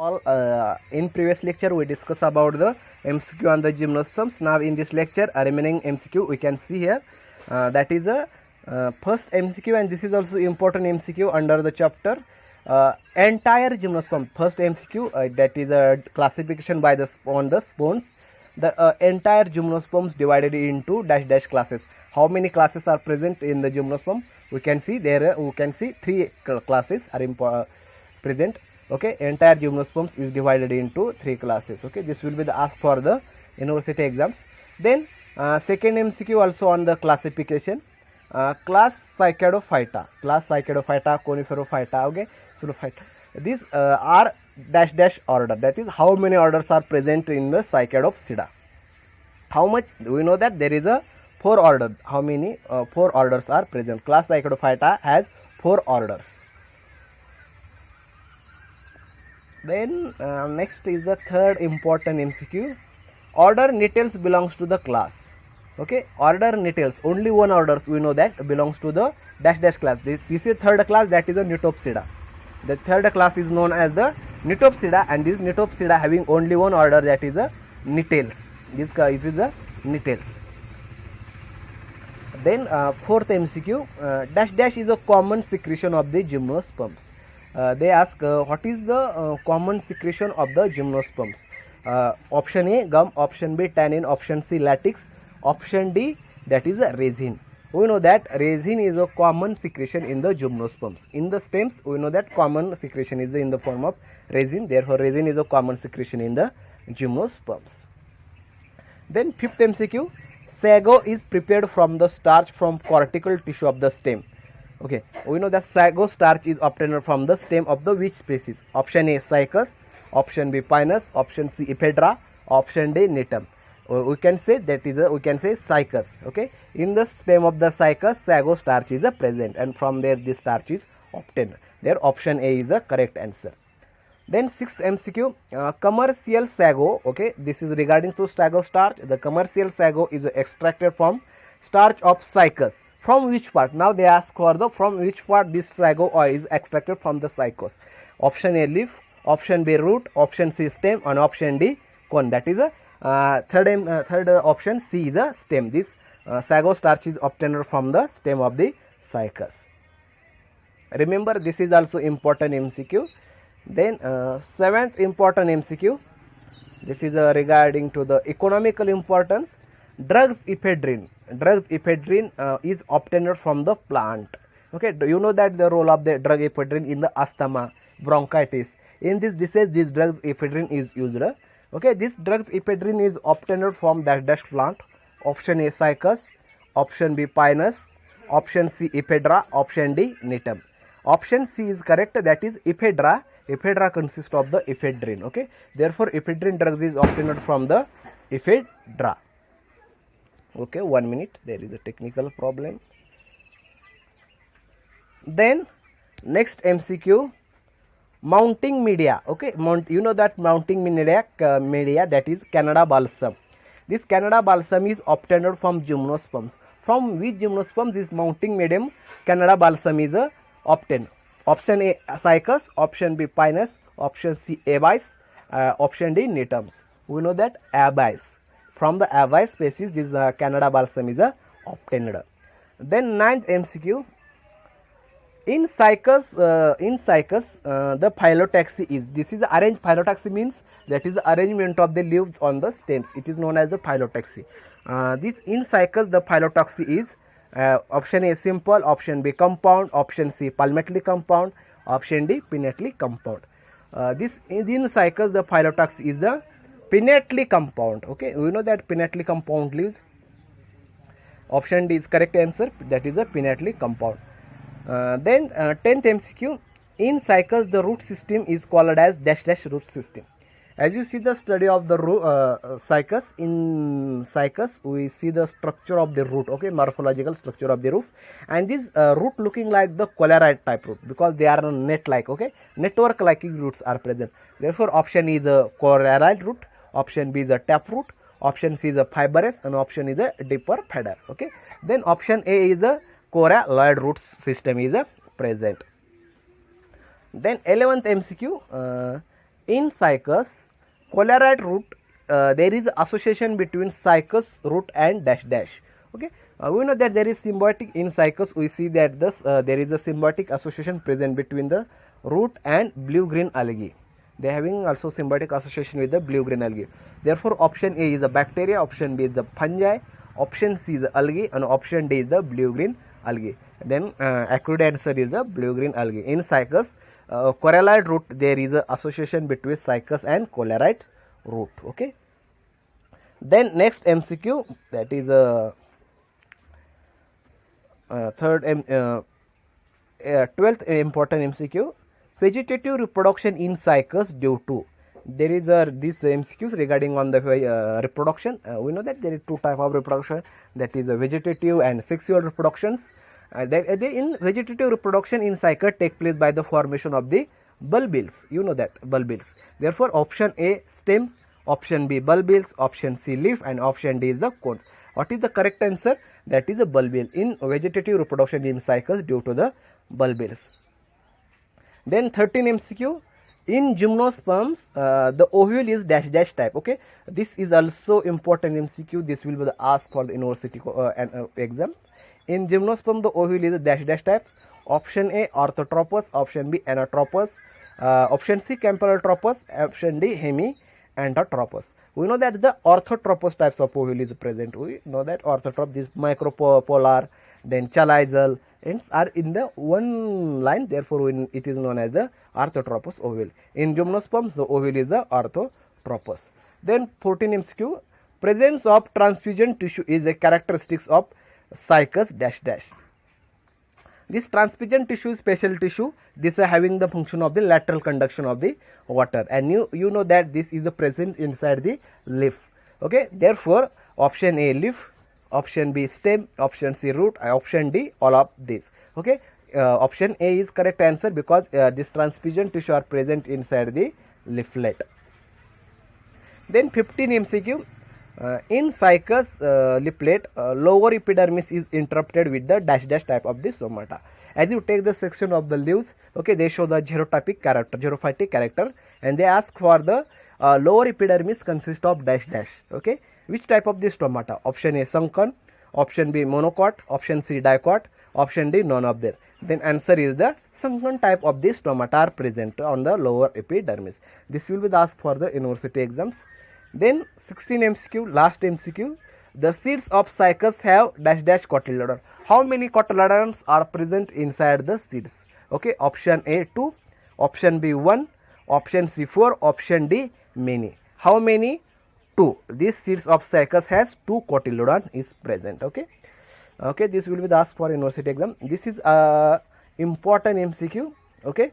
All in previous lecture we discussed about the MCQ on the gymnosperms. Now in this lecture remaining MCQ we can see here that is a first MCQ, and this is also important MCQ under the chapter entire gymnosperm. First MCQ that is a classification by the on the spawns. The entire gymnosperms divided into dash dash classes. How many classes are present in the gymnosperm? We can see there we can see three classes are present. Okay, entire gymnosperms is divided into three classes. Okay, this will be the ask for the university exams. Then second MCQ also on the classification. Class Cycadophyta, Coniferophyta, okay, Pseudophyta. These are dash dash order, that is how many orders are present in the Cycadopsida. How much do we know that there is a 4 order? How many 4 orders are present? Class Cycadophyta has 4 orders. Then next is the third important MCQ. Order Nitales belongs to the class. Okay, order Nitales, only one orders we know that belongs to the dash dash class. This is third class, that is a Nitopsida. The third class is known as the Nitopsida, and this Nitopsida having only one order, that is a Nitales. This is a Nitales. Then fourth MCQ, dash dash is a common secretion of the gymnosperms. They ask what is the common secretion of the gymnosperms? Option A gum, option B tannin, option C latex, option D that is a resin. We know that resin is a common secretion in the gymnosperms. In the stems we know that common secretion is in the form of resin, therefore resin is a common secretion in the gymnosperms. Then fifth MCQ, sago is prepared from the starch from cortical tissue of the stem. Okay, we know that sago starch is obtained from the stem of the which species? Option A Cycas, option B Pinus, option C Ephedra, option D Nitum. We can say that is a, we can say Cycas. Okay, in the stem of the Cycas sago starch is a present, and from there this starch is obtained. There option A is a correct answer. Then sixth MCQ, commercial sago. Okay, this is regarding to sago starch. The commercial sago is extracted from starch of Cycas. From which part? Now they ask for the from which part this sago oil is extracted from the Cycas. Option A leaf, option B root, option C stem, and option D cone. That is a third option C is a stem. This sago starch is obtained from the stem of the Cycas. Remember, this is also important MCQ. Then seventh important MCQ. This is regarding to the economical importance. Drugs ephedrine is obtained from the plant. Okay, do you know that the role of the drug ephedrine in the asthma, bronchitis? In this disease, this drugs ephedrine is used. Okay, this drugs ephedrine is obtained from dash dash plant. Option A Cycas, option B Pinus, option C Ephedra, option D Nitum. Option C is correct, that is Ephedra. Ephedra consists of the ephedrine. Okay, therefore ephedrine drugs is obtained from the Ephedra. Okay, 1 minute, there is a technical problem. Then next MCQ, mounting media. Okay, you know that mounting media that is Canada balsam. This Canada balsam is obtained from gymnosperms. From which gymnosperms this mounting medium Canada balsam is obtained? Option A Cycas, option B Pinus, option C Abies, option D Nitums. We know that Abies. From the Abies species this Canada balsam is obtained. Then ninth MCQ, in Cycas the phyllotaxy is, this is arranged. Phyllotaxy means that is the arrangement of the leaves on the stems. It is known as the phyllotaxy. This in Cycas the phyllotaxy is option A simple, option B compound, option C palmately compound, option D pinnately compound. This in Cycas the phyllotaxy is the pinnately compound. Okay, we know that pinnately compound leaves. Option D is correct answer, that is a pinnately compound. Then 10th MCQ, in Cycas the root system is called as dash dash root system. As you see the study of the Cycas, in Cycas we see the structure of the root. Okay, morphological structure of the root, and this root looking like the colarite type root because they are net like. Okay, network like roots are present. Therefore option is a colarite root, option B is a taproot, option C is a fibrous, and option is a deeper feather. Okay, then option A is a coralloid root system is present. Then 11th MCQ, In cycas colarite root, there is association between cycas root and dash dash. Okay, we know that there is symbiotic in cycas. We see that this there is a symbiotic association present between the root and blue green algae. They are having also symbiotic association with the blue green algae. Therefore option A is the bacteria, option B is the fungi, option C is the algae, and option D is the blue green algae. Then accurate answer is the blue green algae. In cycas colarite root, there is a association between cycas and colarite root. Okay, then next MCQ, that is a 12th important MCQ. Vegetative reproduction in cycas due to, there is this MCQs regarding on the reproduction. We know that there is two type of reproduction, that is vegetative and sexual reproductions. In vegetative reproduction in cycas take place by the formation of the bulbils. You know that bulbils. Therefore option A stem, option B bulbils, option C leaf, and option D is the cones. What is the correct answer? That is a bulbil. In vegetative reproduction in cycas due to the bulbils. Then 13 MCQ. In gymnosperms the ovule is dash dash type. Okay, this is also important MCQ. This will be the asked for the university exam. In gymnosperm the ovule is dash dash types. Option A orthotropous, option B anatropous, option C campylotropous, option D hemianthropous. We know that the orthotropous types of ovule is present. We know that orthotropous, this micropolar, then chalizoid are in the one line, therefore it is known as the orthotropous ovule. In gymnosperms the ovule is the orthotropous. Then 14 MCQ. Presence of transfusion tissue is a characteristics of cycas dash dash. This transfusion tissue is special tissue. This is having the function of the lateral conduction of the water, and you know that this is the present inside the leaf. Okay, therefore option A leaf, option B stem, option C root, option D all of these. Okay, option A is correct answer because this transfusion tissue are present inside the leaflet. Then 15 MCQ. In cycas leaflet lower epidermis is interrupted with the dash dash type of the stomata. As you take the section of the leaves, okay, they show the xerotypic character, xerophytic character, and they ask for the lower epidermis consists of dash dash. Okay, which type of the stomata? Option A sunken, option B monocot, option C dicot, option D none of them. Then answer is the sunken type of the stomata are present on the lower epidermis. This will be the asked for the university exams. Then 16 MCQ, last MCQ. The seeds of cycas have dash dash cotyledon. How many cotyledons are present inside the seeds? Okay, option A 2, option B 1, option C 4, option D many. How many? 2. These seeds of cycas has 2 cotyledon is present. Okay, okay, this will be the asked for university exam. This is a important MCQ. Okay,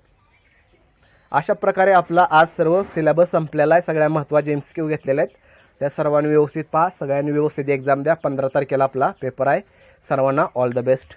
अशा प्रकारे आपला आज सर्व syllabus संपलेला आहे. सगळ्या महत्त्वाचे MCQ घेतलेले आहेत. त्या सर्वांनी व्यवस्थित पहा, सगळ्यांनी व्यवस्थित एक्झाम द्या. 15 तारखेला आपला पेपर आहे. सर्वांना ऑल द बेस्ट.